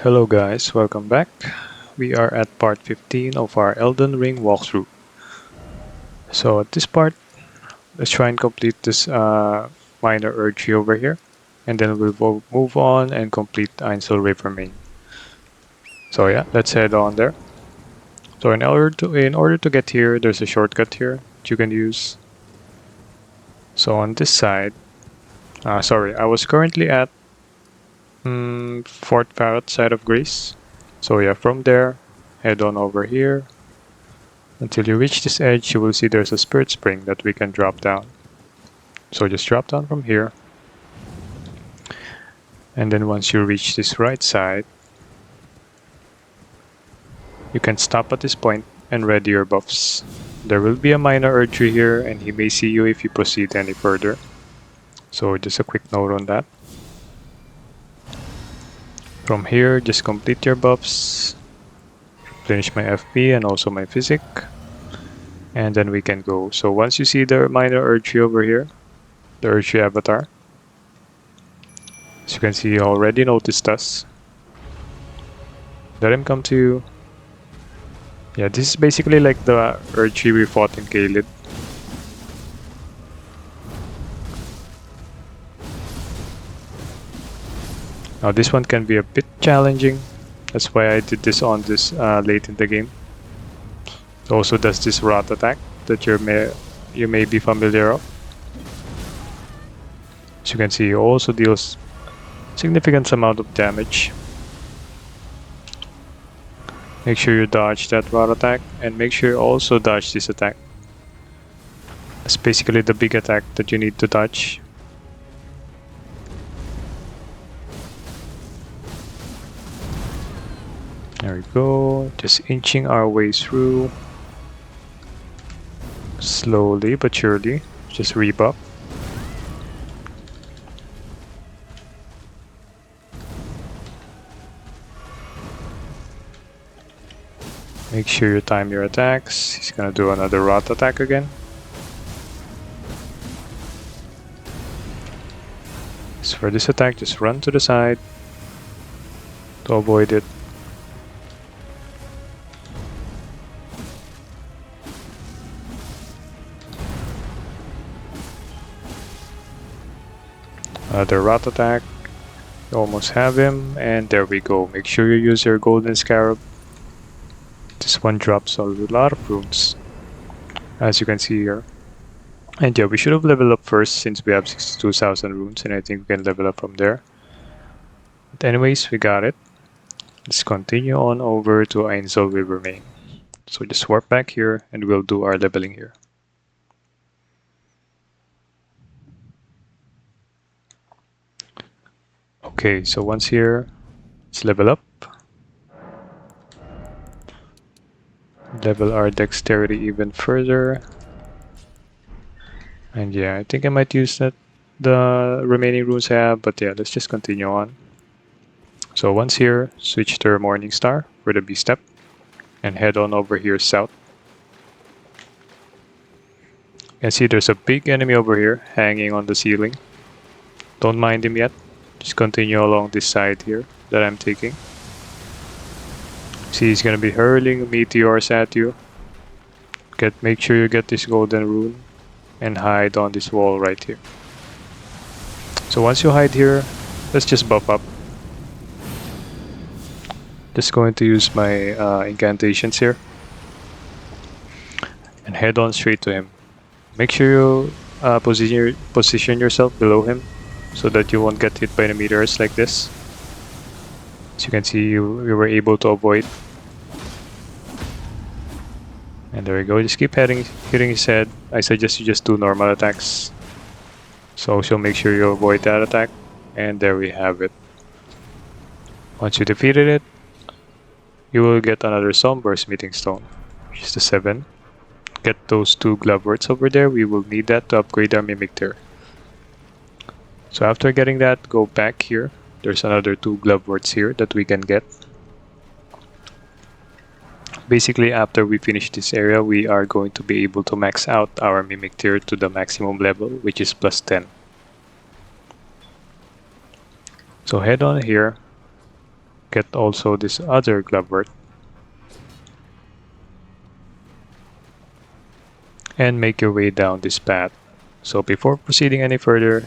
Hello guys, welcome back. We are at part 15 of our Elden Ring walkthrough. So at this part, let's try and complete this minor urge over here. And then we'll move on and complete Ainsel River Main. So yeah, let's head on there. So in order to get here, there's a shortcut here that you can use. So on this side, I was currently at Fort Farrot side of Grace. So yeah, from there, head on over here. Until you reach this edge, you will see there's a spirit spring that we can drop down. So just drop down from here. And then once you reach this right side, you can stop at this point and ready your buffs. There will be a minor urge here and he may see you if you proceed any further. So just a quick note on that. From here, just complete your buffs, replenish my FP and also my physic, and then we can go. So once you see the minor urge over here, the urge avatar, as you can see, he already noticed us. Let him come to you. Yeah, this is basically like the urge we fought in Kaled. Now this one can be a bit challenging. That's why I did this on this late in the game. It also does this rot attack that you may be familiar of. As you can see, it also deals significant amount of damage. Make sure you dodge that rot attack and make sure you also dodge this attack. It's basically the big attack that you need to dodge. There we go, just inching our way through. Slowly but surely, just rebuff. Make sure you time your attacks. He's gonna do another rot attack again. So for this attack, just run to the side to avoid it. Another rot attack. You almost have him, and there we go. Make sure you use your golden scarab. This one drops a lot of runes, as you can see here. And yeah, we should have leveled up first since we have 62,000 runes, and I think we can level up from there. But anyways, we got it. Let's continue on over to Ainsel River Main. So just warp back here, and we'll do our leveling here. Okay, so once here, let's level up. Level our dexterity even further. And yeah, I think I might use the remaining runes I have, but yeah, let's just continue on. So once here, switch to Morning Star for the B step and head on over here south. You can see there's a big enemy over here hanging on the ceiling. Don't mind him yet. Just continue along this side here that I'm taking. See, he's gonna be hurling meteors at you. Make sure you get this golden rune and hide on this wall right here. So once you hide here, let's just buff up. Just going to use my incantations here and head on straight to him. Make sure you position yourself below him so that you won't get hit by the meteors like this. As you can see, you were able to avoid. And there we go, just keep hitting his head. I suggest you just do normal attacks. So make sure you avoid that attack. And there we have it. Once you defeated it, you will get another Sunburst Meeting Stone, which is the 7. Get those 2 Gloveworts over there, we will need that to upgrade our Mimic Tear. So after getting that, go back here. There's another 2 Gloveworts here that we can get. Basically, after we finish this area, we are going to be able to max out our Mimic Tear to the maximum level, which is plus 10. So head on here, Get also this other Glovewort. And make your way down this path. So before proceeding any further,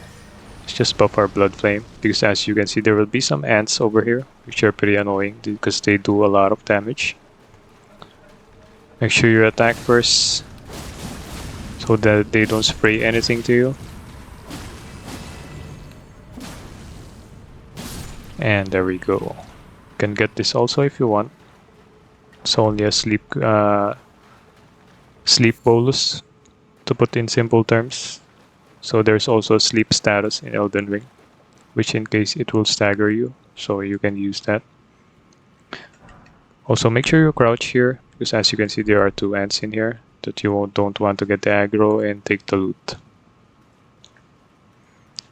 let's just buff our Blood Flame, because as you can see there will be some ants over here, which are pretty annoying because they do a lot of damage. Make sure you attack first, so that they don't spray anything to you. And there we go. You can get this also if you want. It's only a sleep bolus, to put in simple terms. So there's also a sleep status in Elden Ring, which in case it will stagger you, so you can use that. Also make sure you crouch here, because as you can see there are 2 ants in here that you don't want to get the aggro and take the loot.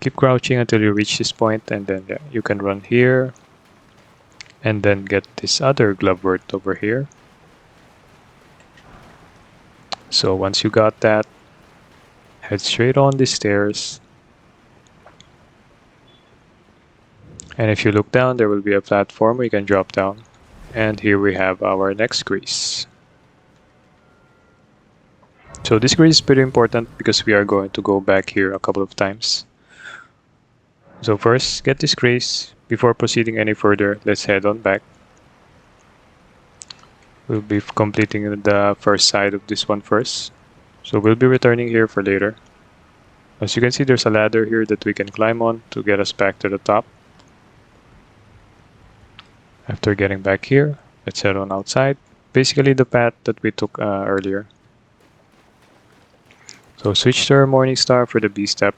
Keep crouching until you reach this point, and then yeah, you can run here and then get this other Glovewort over here. So once you got that, head straight on the stairs, and if you look down there will be a platform where you can drop down, and here we have our next grease. So this grease is pretty important because we are going to go back here a couple of times. So first, get this grease. Before proceeding any further, let's head on back. We'll be completing the first side of this one first. So we'll be returning here for later. As you can see, there's a ladder here that we can climb on to get us back to the top. After getting back here, let's head on outside. Basically the path that we took earlier. So switch to our Morning Star for the B step.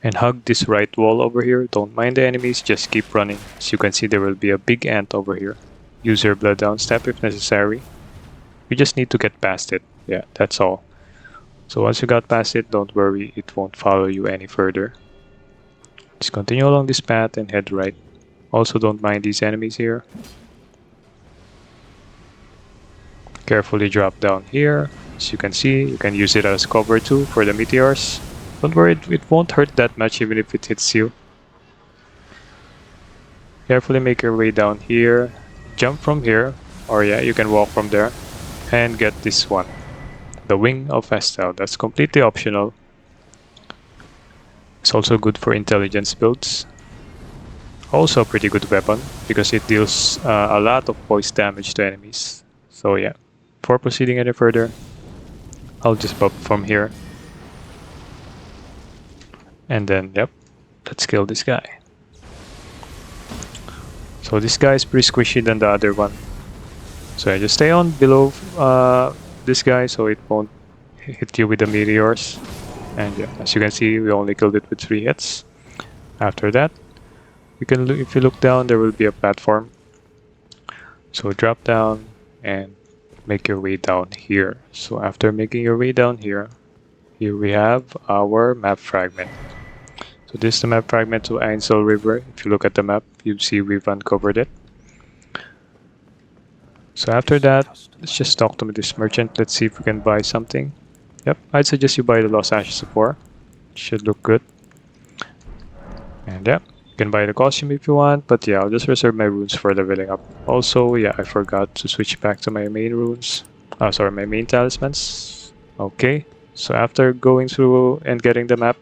And hug this right wall over here. Don't mind the enemies, just keep running. As you can see, there will be a big ant over here. Use your blood down step if necessary. You just need to get past it. Yeah, that's all. So once you got past it, don't worry, it won't follow you any further. Just continue along this path and head right. Also don't mind these enemies here. Carefully drop down here. As you can see, you can use it as cover too for the meteors. Don't worry, it won't hurt that much even if it hits you. Carefully make your way down here. Jump from here, or yeah, you can walk from there. And get this one, the Wing of Vestal. That's completely optional. It's also good for intelligence builds. Also a pretty good weapon, because it deals a lot of voice damage to enemies. So yeah, before proceeding any further, I'll just pop from here. And then, yep, let's kill this guy. So this guy is pretty squishy than the other one. So I just stay on below this guy so it won't hit you with the meteors. And yeah, as you can see, we only killed it with 3 hits. After that, you can look, if you look down, there will be a platform. So drop down and make your way down here. So after making your way down here, here we have our map fragment. So this is the map fragment to Ainsel River. If you look at the map, you see we've uncovered it. So after that, let's just talk to this merchant. Let's see if we can buy something. Yep, I'd suggest you buy the Lost Ashes of War. It should look good. And yeah, you can buy the costume if you want, but yeah, I'll just reserve my runes for leveling up. Also, yeah, I forgot to switch back to my main runes. Sorry, my main talismans. Okay, so after going through and getting the map,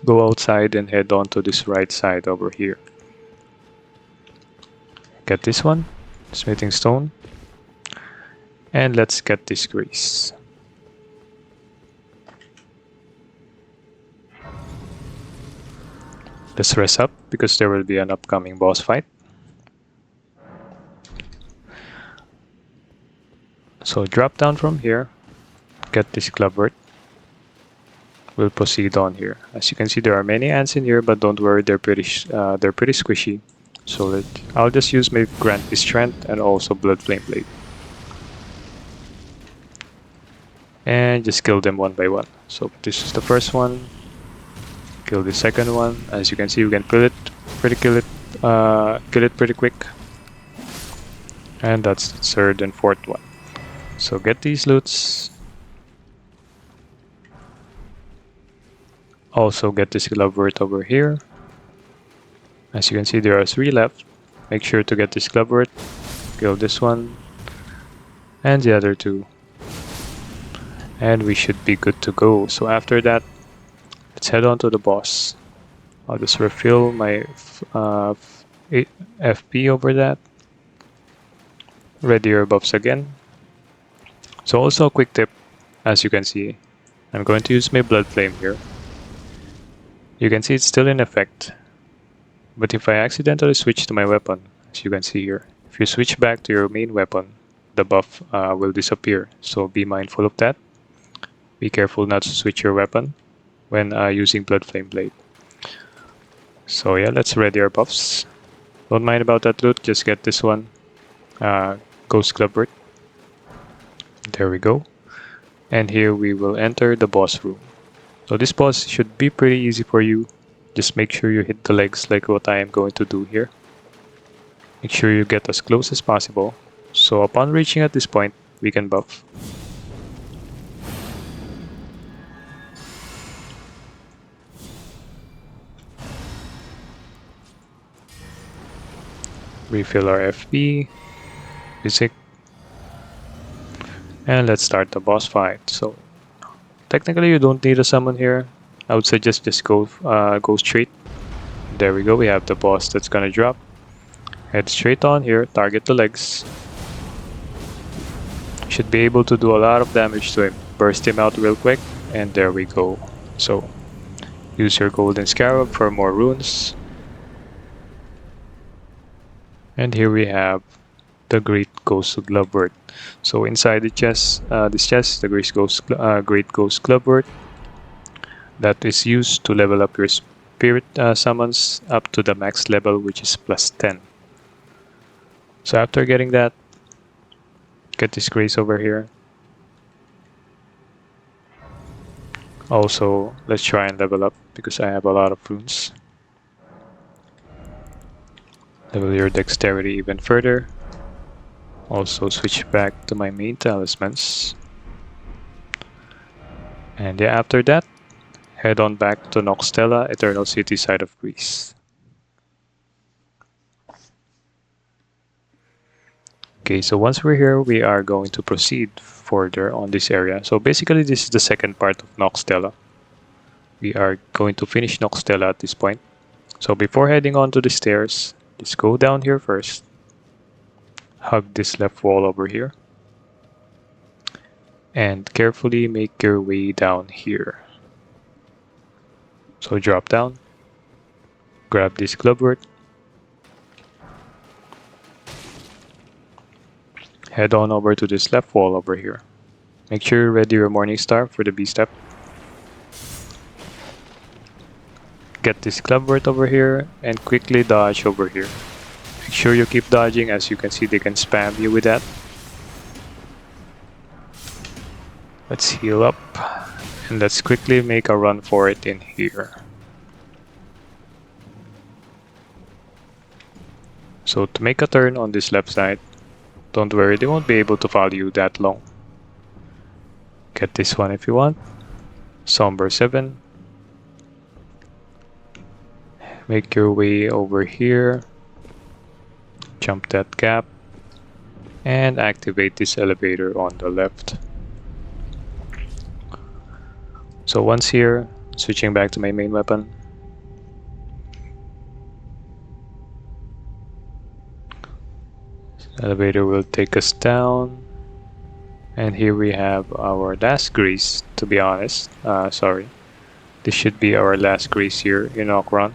go outside and head on to this right side over here. Get this one, smithing stone, and let's get this grease. Let's rest up because there will be an upcoming boss fight. So drop down from here, get this Glovewort. We'll proceed on here. As you can see, there are many ants in here, but don't worry, they're pretty squishy. So I'll just use my Grant the Strength and also Blood Flame Blade. And just kill them one by one. So this is the first one. Kill the second one. As you can see, you can kill it pretty quick. And that's the third and fourth one. So get these loots. Also get this Glovewort over here. As you can see, there are 3 left. Make sure to get this Glovewort, kill this one, and the other 2. And we should be good to go. So after that, let's head on to the boss. I'll just refill my FP over that. Ready your buffs again. So also a quick tip, as you can see, I'm going to use my Blood Flame here. You can see it's still in effect. But if I accidentally switch to my weapon, as you can see here, if you switch back to your main weapon, the buff will disappear. So be mindful of that. Be careful not to switch your weapon when using Blood Flame Blade. So yeah, let's ready our buffs. Don't mind about that loot, just get this one. Ghost Gloveworts. There we go. And here we will enter the boss room. So this boss should be pretty easy for you. Just make sure you hit the legs like what I am going to do here. Make sure you get as close as possible. So upon reaching at this point, we can buff. Refill our FP, physic, and let's start the boss fight. So technically you don't need a summon here. I would suggest just go straight. There we go, we have the boss that's gonna drop. Head straight on here, target the legs. Should be able to do a lot of damage to him. Burst him out real quick, and there we go. So use your golden scarab for more runes. And here we have the Great Ghost Gloveworts. So inside the chest, this chest, the Great Ghost Gloveworts, that is used to level up your spirit summons up to the max level, which is plus 10. So after getting that, get this grace over here. Also, let's try and level up because I have a lot of runes. Level your dexterity even further. Also switch back to my main talismans. And yeah, after that, head on back to Nokstella, Eternal City side of Greece. Okay, so once we're here, we are going to proceed further on this area. So basically, this is the second part of Nokstella. We are going to finish Nokstella at this point. So before heading on to the stairs, just go down here first. Hug this left wall over here. And carefully make your way down here. So drop down. Grab this Glovewort. Head on over to this left wall over here. Make sure you ready your Morning Star for the B-step. Get this Glovewort over here and quickly dodge over here. Make sure you keep dodging, as you can see they can spam you with that. Let's heal up and let's quickly make a run for it in here. So to make a turn on this left side, don't worry, they won't be able to follow you that long. Get this one if you want. Somber 7. Make your way over here. Jump that gap. And activate this elevator on the left. So once here, switching back to my main weapon. Elevator will take us down. And here we have our last grease, to be honest. Sorry. This should be our last grease here in Nokron.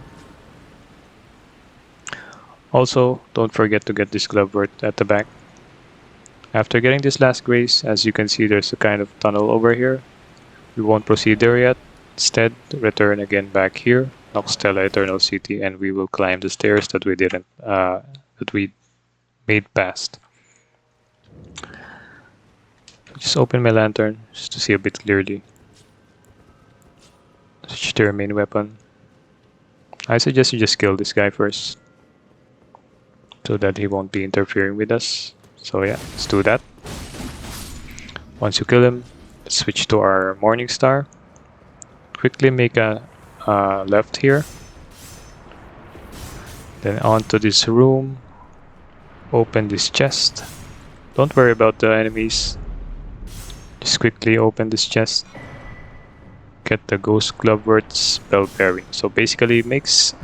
Also, don't forget to get this Glovewort at the back. After getting this last grace, as you can see, there's a kind of tunnel over here. We won't proceed there yet. Instead, return again back here, Nokstella Eternal City, and we will climb the stairs that we didn't, that we made past. Just open my lantern just to see a bit clearly. Switch to your main weapon. I suggest you just kill this guy first, so that he won't be interfering with us. So yeah, let's do that. Once you kill him, let's switch to our Morning Star. Quickly make a left here. Then onto this room. Open this chest. Don't worry about the enemies. Just quickly open this chest. Get the Ghost Gloveworts spell bearing. So basically it makes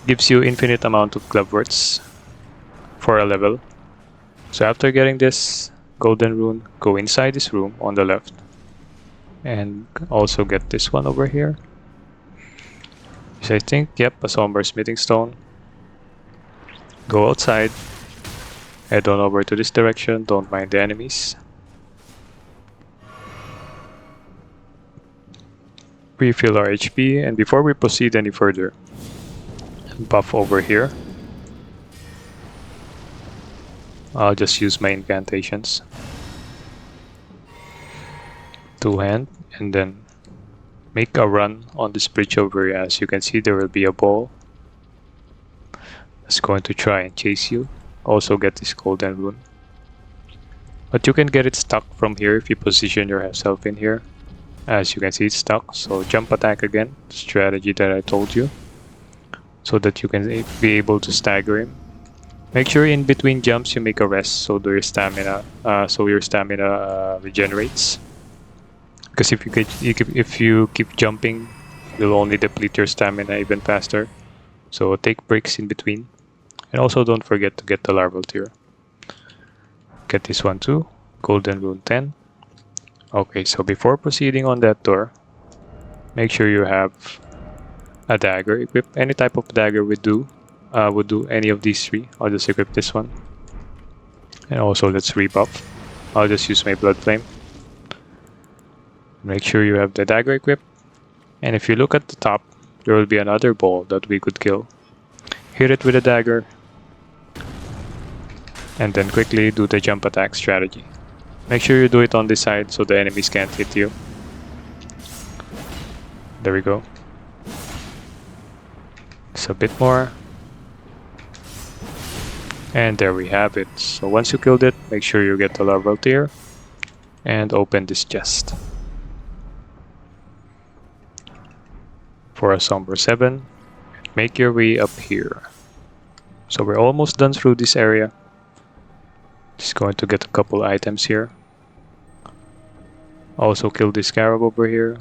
gives you infinite amount of Gloveworts for a level. So after getting this golden rune, go inside this room on the left. And also get this one over here. So I think, yep, a somber smithing stone. Go outside. Head on over to this direction, don't mind the enemies. Refill our HP, and before we proceed any further, buff over here. I'll just use my incantations. Two-hand, and then make a run on this bridge over here. As you can see, there will be a ball that's going to try and chase you. Also get this golden rune. But you can get it stuck from here if you position yourself in here. As you can see, it's stuck. So jump attack again, strategy that I told you, so that you can be able to stagger him. Make sure in between jumps you make a rest, so your stamina, regenerates. Because if you keep jumping, you'll only deplete your stamina even faster. So take breaks in between. And also don't forget to get the larval tier. Get this one too. Golden rune 10. Okay, so before proceeding on that door, make sure you have a dagger equipped. Any type of dagger would do any of these three. I'll just equip this one. And also let's rebuff. I'll just use my blood flame. Make sure you have the dagger equipped. And if you look at the top, there will be another ball that we could kill. Hit it with a dagger. And then quickly do the jump attack strategy. Make sure you do it on this side so the enemies can't hit you. There we go. Just a bit more. And there we have it. So once you killed it, make sure you get the larval tier. And open this chest. For a somber 7, make your way up here. So we're almost done through this area. Just going to get a couple items here. Also kill this scarab over here.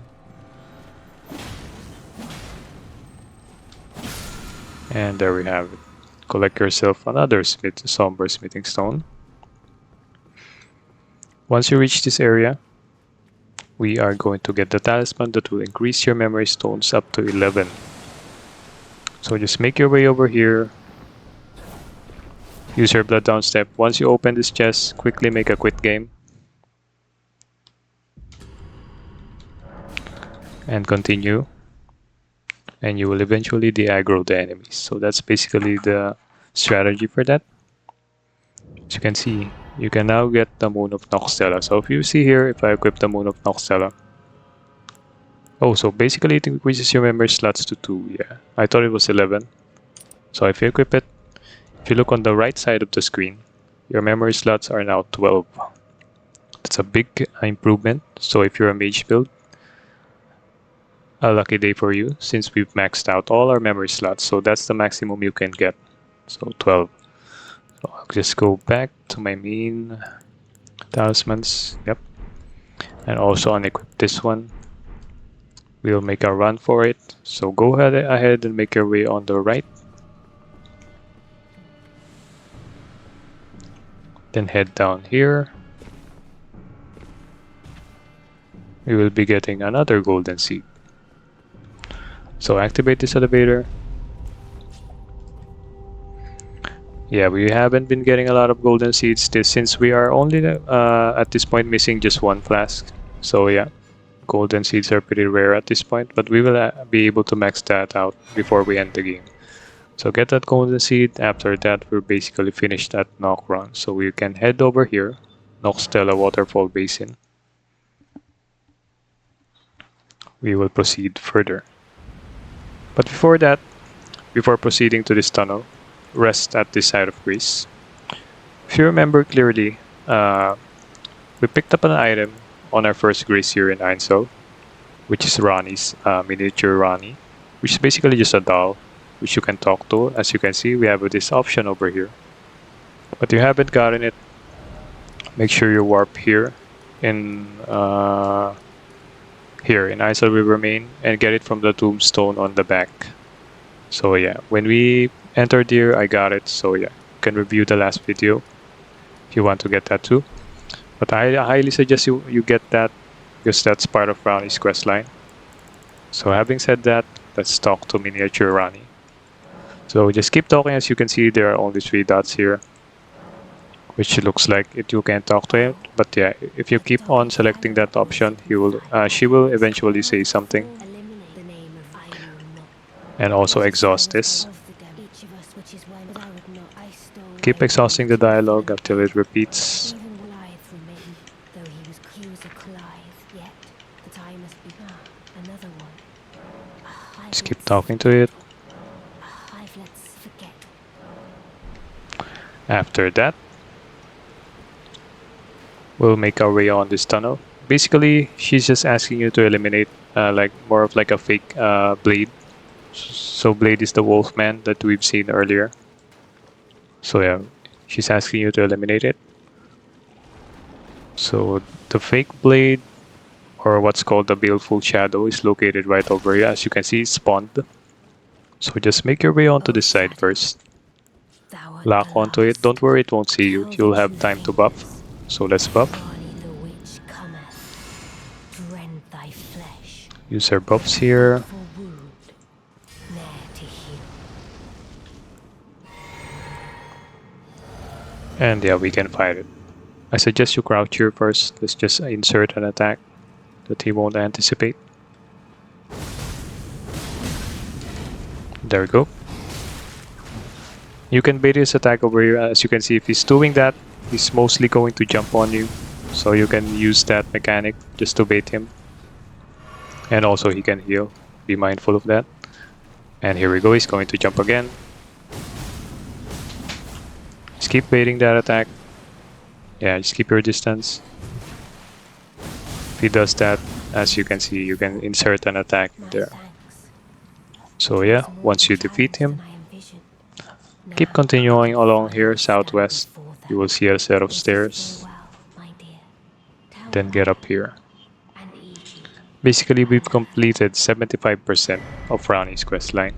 And there we have it. Collect yourself another somber smithing stone. Once you reach this area, we are going to get the talisman that will increase your memory stones up to 11. So just make your way over here. Use your blood down step. Once you open this chest, quickly make a quit game. And continue. And you will eventually de-aggro the enemies. So that's basically the strategy for that. As you can see, you can now get the Moon of Noxtella. So if you see here, if I equip the Moon of Noxtella. Oh, so basically it increases your memory slots to 2. Yeah, I thought it was 11. So if you equip it, if you look on the right side of the screen, your memory slots are now 12. That's a big improvement. So if you're a mage build, a lucky day for you, since we've maxed out all our memory slots. So that's the maximum you can get. So 12. So I'll just go back to my main talismans. Yep. And also unequip this one. We'll make a run for it. So go ahead and make your way on the right. Then head down here. We will be getting another golden seed. So activate this elevator. Yeah, we haven't been getting a lot of golden seeds since we are only at this point missing just one flask. So yeah, golden seeds are pretty rare at this point, but we will be able to max that out before we end the game. So get that golden seed. After that, we're basically finished at Nokron. So we can head over here, Noxtella Waterfall Basin. We will proceed further. But before that, before proceeding to this tunnel, rest at this side of Greece. If you remember clearly, we picked up an item on our first Greece here in Ainsel, which is Ranni's miniature Ranni, which is basically just a doll which you can talk to. As you can see, we have this option over here. But you haven't gotten it, make sure you warp here in Ainsel River Main and get it from the tombstone on the back. So yeah, when we entered here, I got it. So yeah, you can review the last video if you want to get that too. But I highly suggest you get that because that's part of Ranni's questline. So having said that, let's talk to miniature Ranni. So just keep talking. As you can see, there are only 3 dots here, which looks like you can talk to him. But yeah, if you keep on selecting that option, she will eventually say something. And also exhaust this. Keep exhausting the dialogue until it repeats. Just keep talking to it. After that, we'll make our way on this tunnel. Basically, she's just asking you to eliminate like more of like a fake Blade. So Blade is the Wolfman that we've seen earlier. So yeah, she's asking you to eliminate it. So the fake Blade, or what's called the Baleful Shadow, is located right over here. As you can see, it's spawned. So just make your way onto this side first. Lock onto it. Don't worry, it won't see you. You'll have time to buff. So let's buff. Use our buffs here. And yeah, we can fight it. I suggest you crouch here first. Let's just insert an attack that he won't anticipate. There we go. You can bait his attack over here. As you can see, if he's doing that, he's mostly going to jump on you. So you can use that mechanic just to bait him. And also he can heal. Be mindful of that. And here we go, he's going to jump again. Just keep baiting that attack. Yeah, just keep your distance. If he does that, as you can see, you can insert an attack there. So yeah, once you defeat him, keep continuing along here, southwest. You will see a set of stairs. Then get up here. Basically, we've completed 75% of Ranni's questline.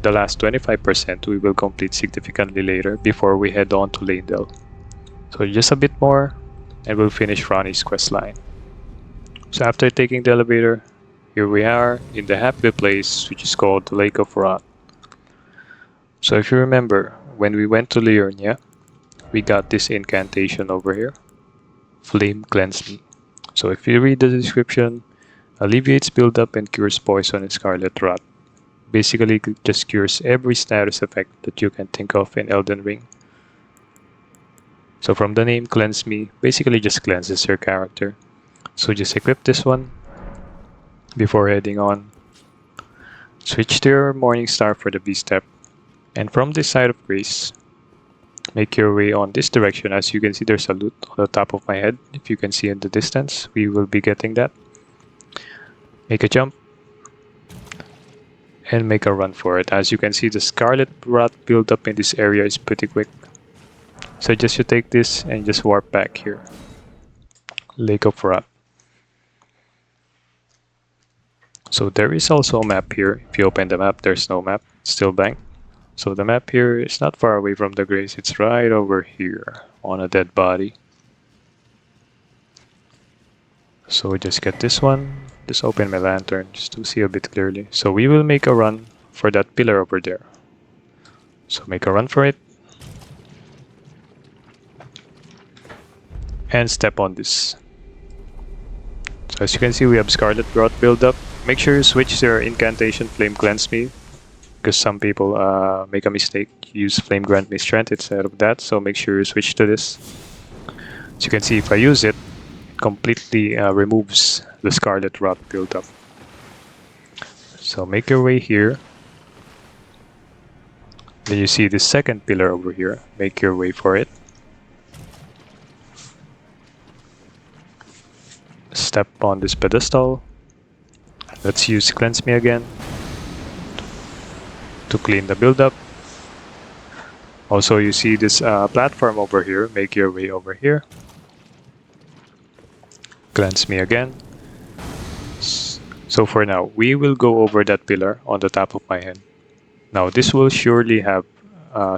The last 25% we will complete significantly later before we head on to Leyndell. So just a bit more and we'll finish Ranni's questline. So after taking the elevator, here we are in the happy place which is called the Lake of Rot. So if you remember, when we went to Liurnia, we got this incantation over here. Flame Cleanse Me. So if you read the description, alleviates buildup and cures poison and scarlet rot. Basically, it just cures every status effect that you can think of in Elden Ring. So from the name Cleanse Me, basically just cleanses your character. So just equip this one before heading on. Switch to your Morning Star for the V-Step. And from this side of Grace, make your way on this direction. As you can see, there's a loot on the top of my head. If you can see in the distance, we will be getting that. Make a jump and make a run for it. As you can see, the scarlet rot buildup in this area is pretty quick. Suggest you take this and just warp back here. Lake of Rot. So there is also a map here. If you open the map, there's no map. It's still blank. So the map here is not far away from the Grace. It's right over here on a dead body. So just get this one. Just open my lantern just to see a bit clearly. So we will make a run for that pillar over there. So make a run for it. And step on this. So as you can see, we have Scarlet Rot build-up. Make sure you switch to your incantation Flame Cleanse Me, because some people make a mistake, use Flame Grant Me Strength instead of that, so make sure you switch to this. As you can see, if I use it, it completely removes the Scarlet Rot build-up. So make your way here. Then you see the second pillar over here. Make your way for it. Step on this pedestal. Let's use Cleanse Me again. to clean the build-up. Also, you see this platform over here. Make your way over here. Cleanse me again. So for now, we will go over that pillar on the top of my head. Now this will surely have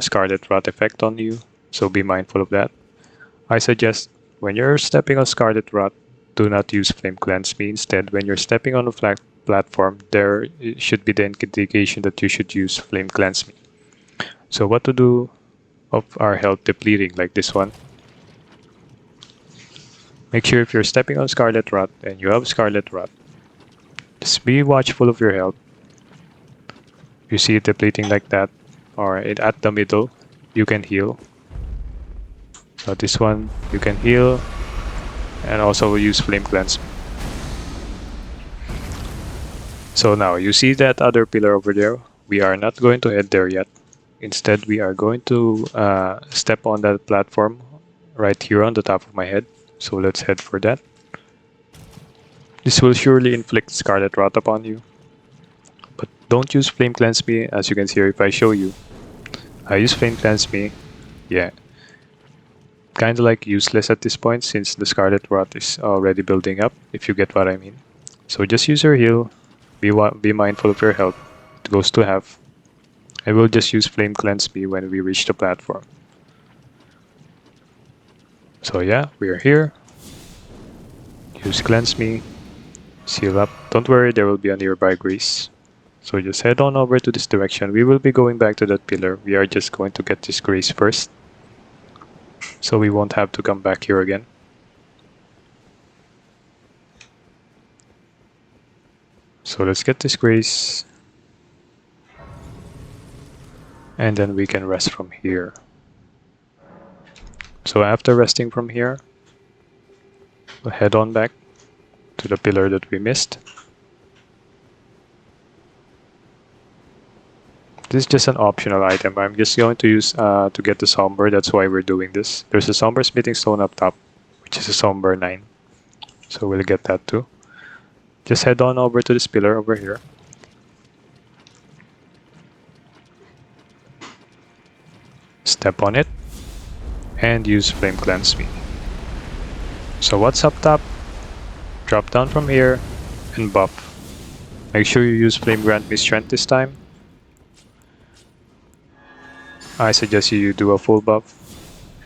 Scarlet Rot effect on you, so be mindful of that. I suggest when you're stepping on Scarlet Rot, do not use Flame Cleanse Me. Instead, when you're stepping on a flat platform, there should be the indication that you should use Flame Cleanse Me. So what to do of our health depleting like this one? Make sure if you're stepping on Scarlet Rot and you have Scarlet Rot, just be watchful of your health. You see it depleting like that, or at the middle, you can heal. So this one, you can heal, and also use Flame Cleanse. So now, you see that other pillar over there? We are not going to head there yet. Instead, we are going to step on that platform right here on the top of my head. So let's head for that. This will surely inflict Scarlet Rot upon you. But don't use Flame Cleanse Me, as you can see here if I show you. I use Flame Cleanse Me. Yeah. Kinda like useless at this point since the Scarlet Rot is already building up, if you get what I mean. So just use your heal. Be mindful of your health. It goes to half. I will just use Flame Cleanse Me when we reach the platform. So yeah, we are here. Use Cleanse Me. Seal up. Don't worry, there will be a nearby grease. So just head on over to this direction. We will be going back to that pillar. We are just going to get this grease first, so we won't have to come back here again. So let's get this grease, and then we can rest from here. So after resting from here, we'll head on back to the pillar that we missed. This is just an optional item. I'm just going to use to get the Somber. That's why we're doing this. There's a Somber Smithing Stone up top, which is a Somber 9. So we'll get that too. Just head on over to this pillar over here. Step on it and use Flame Cleanse Me. So what's up top? Drop down from here and buff. Make sure you use Flame Grant Me Strength this time. I suggest you do a full buff.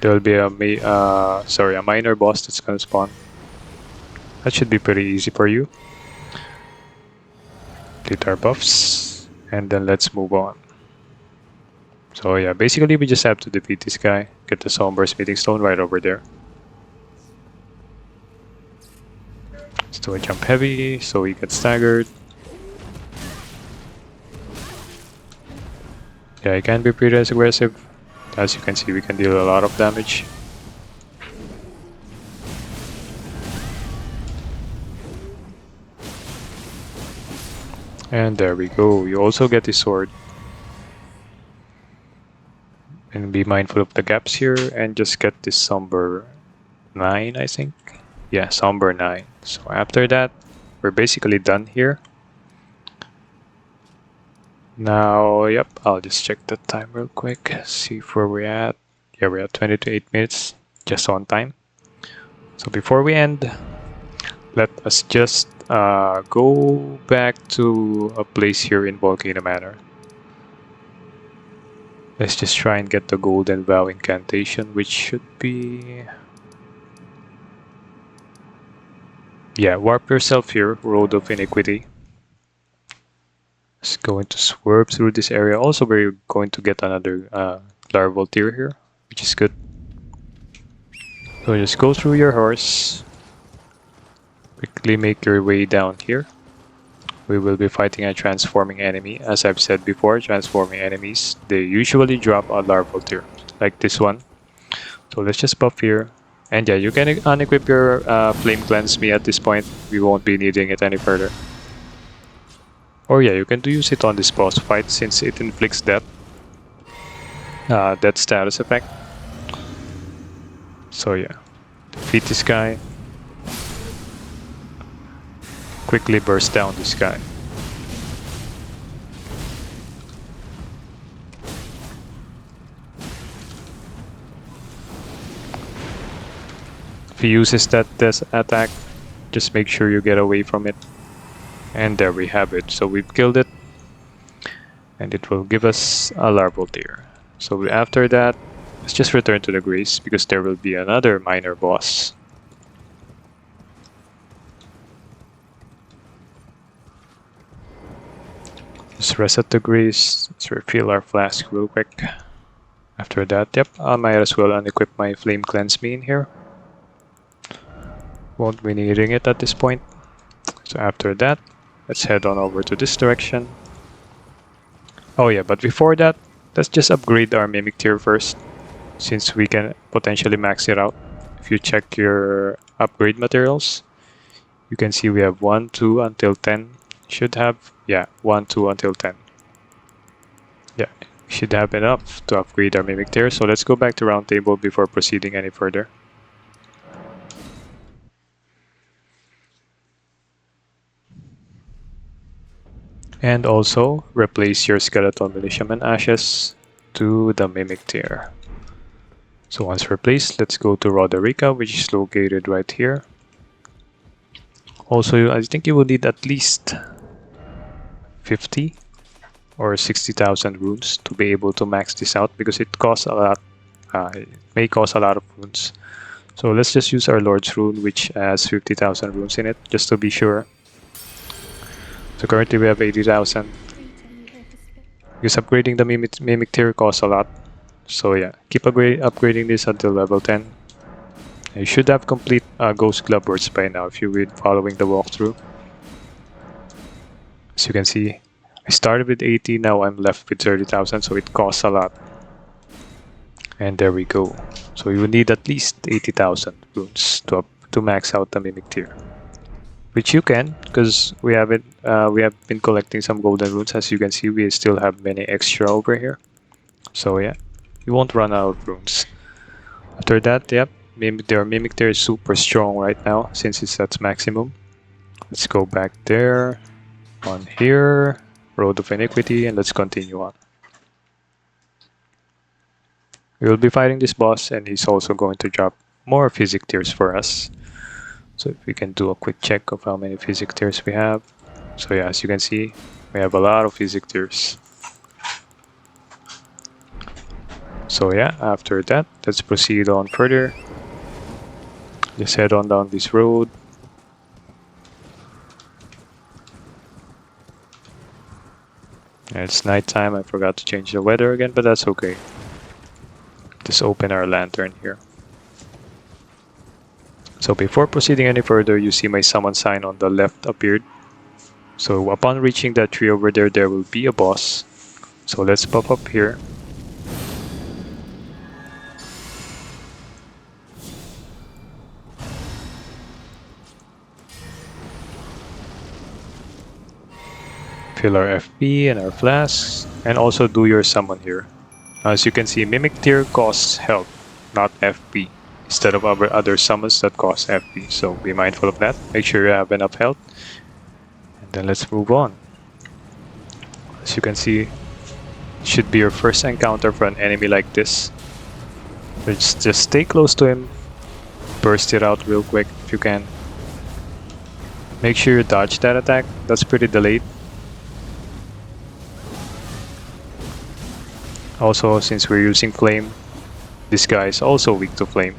There will be a minor boss that's gonna spawn. That should be pretty easy for you. Complete our buffs, and then let's move on. So yeah, basically we just have to defeat this guy. Get the Somber Smithing Stone right over there. Let's do a jump heavy so he gets staggered. Yeah, it can be pretty aggressive. As you can see, we can deal a lot of damage. And there we go. You also get the sword. And be mindful of the gaps here and just get this Somber 9, I think. Yeah, Somber 9. So after that, we're basically done here. Now, yep, I'll just check the time real quick, see where we're at. Yeah, we're at 20 to 8 minutes, just on time. So before we end, let us just go back to a place here in Volcano Manor. Let's just try and get the Golden Vow incantation, which should be... Yeah, warp yourself here, Road of Iniquity. Just going to swerve through this area. Also, we're going to get another larval tier here, which is good. So just go through your horse. Quickly make your way down here. We will be fighting a transforming enemy. As I've said before, transforming enemies, they usually drop a larval tier, like this one. So let's just buff here. And yeah, you can unequip your Flame Cleanse Me at this point. We won't be needing it any further. Or yeah, you can use it on this boss fight since it inflicts death. Death status effect. So yeah, defeat this guy. Quickly burst down this guy. If he uses that attack, just make sure you get away from it. And there we have it. So we've killed it. And it will give us a larval deer. So after that, let's just return to the Grace because there will be another minor boss. Just reset the Grace. Let's refill our flask real quick. After that, yep, I might as well unequip my Flame Cleanse Me in here. Won't be needing it at this point. So after that, let's head on over to this direction. Oh yeah, but before that, let's just upgrade our Mimic Tier first, since we can potentially max it out. If you check your upgrade materials, you can see we have 1, 2 until 10. Should have, yeah, 1, 2 until 10. Yeah, should have enough to upgrade our Mimic Tier. So let's go back to round table before proceeding any further. And also replace your Skeleton Militiaman Ashes to the Mimic Tier. So once replaced, let's go to Roderica, which is located right here. Also, I think you will need at least 50 or 60,000 runes to be able to max this out because it costs a lot. It may cost a lot of runes. So let's just use our Lord's Rune, which has 50,000 runes in it, just to be sure. So currently we have 80,000. Because upgrading the Mimic Tier costs a lot. So yeah, keep upgrading this until level 10. You should have complete Ghost Gloveworts by now if you've been following the walkthrough. As you can see, I started with 80, now I'm left with 30,000, so it costs a lot. And there we go. So you will need at least 80,000 runes to max out the Mimic Tier. Which you can, because we have been collecting some golden runes. As you can see, we still have many extra over here. So yeah, you won't run out of runes. After that, yep, their Mimic Tier is super strong right now since it's at maximum. Let's go back there, on here, Road of Iniquity, and let's continue on. We will be fighting this boss, and he's also going to drop more Physic Tiers for us. So if we can do a quick check of how many Physic Tiers we have. So yeah, as you can see, we have a lot of Physic Tiers. So yeah, after that, let's proceed on further. Just head on down this road. And it's nighttime, I forgot to change the weather again, but that's okay. Just open our lantern here. So before proceeding any further, you see my summon sign on the left appeared. So upon reaching that tree over there, there will be a boss. So let's pop up here. Fill our FP and our flasks, and also do your summon here. As you can see, Mimic Tier costs health, not FP, instead of other summons that cost FP. So be mindful of that. Make sure you have enough health. And then let's move on. As you can see, it should be your first encounter for an enemy like this. Just stay close to him, burst it out real quick if you can. Make sure you dodge that attack, that's pretty delayed. Also, since we're using flame, this guy is also weak to flame.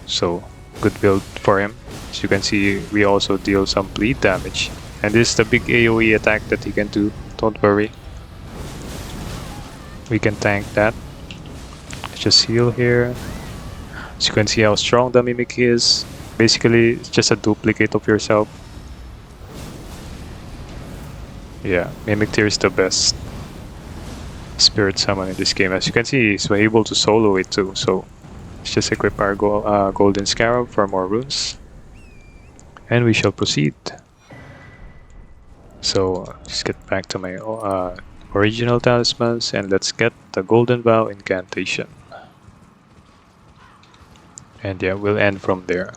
So, good build for him. As you can see, we also deal some bleed damage. And this is the big AoE attack that he can do, don't worry. We can tank that. Let's just heal here. As you can see how strong the Mimic is. Basically, it's just a duplicate of yourself. Yeah, Mimic Tier is the best spirit summon in this game. As you can see, he's able to solo it too. So let's just equip our golden scarab for more runes, and we shall proceed. So just get back to my original talismans, and let's get the golden vow incantation. And yeah, we'll end from there.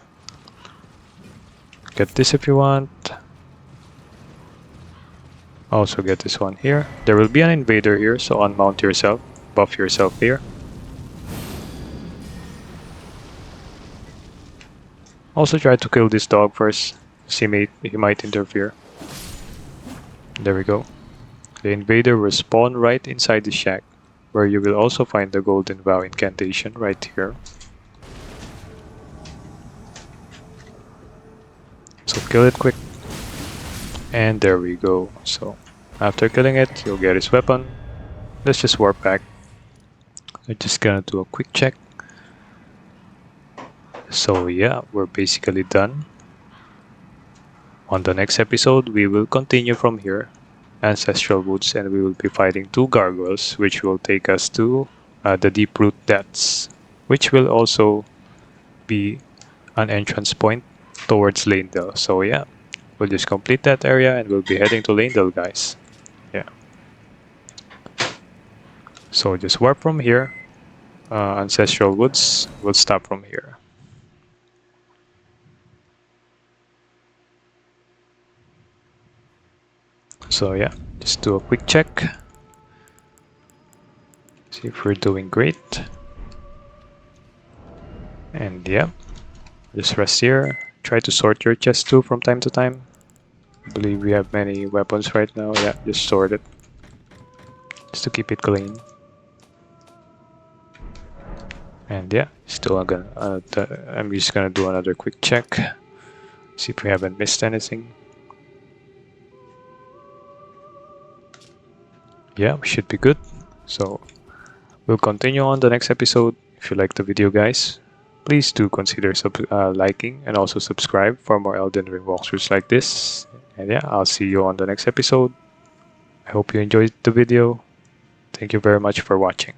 Get this if you want. Also get this one here. There will be an invader here, so unmount yourself, buff yourself here. Also try to kill this dog first. He might interfere. There we go. The invader will spawn right inside the shack, where you will also find the golden vow incantation right here. So kill it quick. And there we go. So after killing it, you'll get his weapon. Let's just warp back. I'm just gonna do a quick check. So yeah, we're basically done. On the next episode, we will continue from here, Ancestral Woods, and we will be fighting 2 gargoyles, which will take us to the Deeproot Depths, which will also be an entrance point towards Lanedale. So yeah, we'll just complete that area and we'll be heading to Lanedale, guys. Yeah. So just warp from here. Ancestral Woods, we'll stop from here. So yeah, just do a quick check. See if we're doing great. And yeah, just rest here. Try to sort your chest too from time to time. I believe we have many weapons right now. Yeah, just sort it. Just to keep it clean. And yeah, I'm just gonna do another quick check. See if we haven't missed anything. Yeah, we should be good. So we'll continue on the next episode. If you like the video, guys, please do consider liking and also subscribe for more Elden Ring walkthroughs like this. And yeah, I'll see you on the next episode. I hope you enjoyed the video. Thank you very much for watching.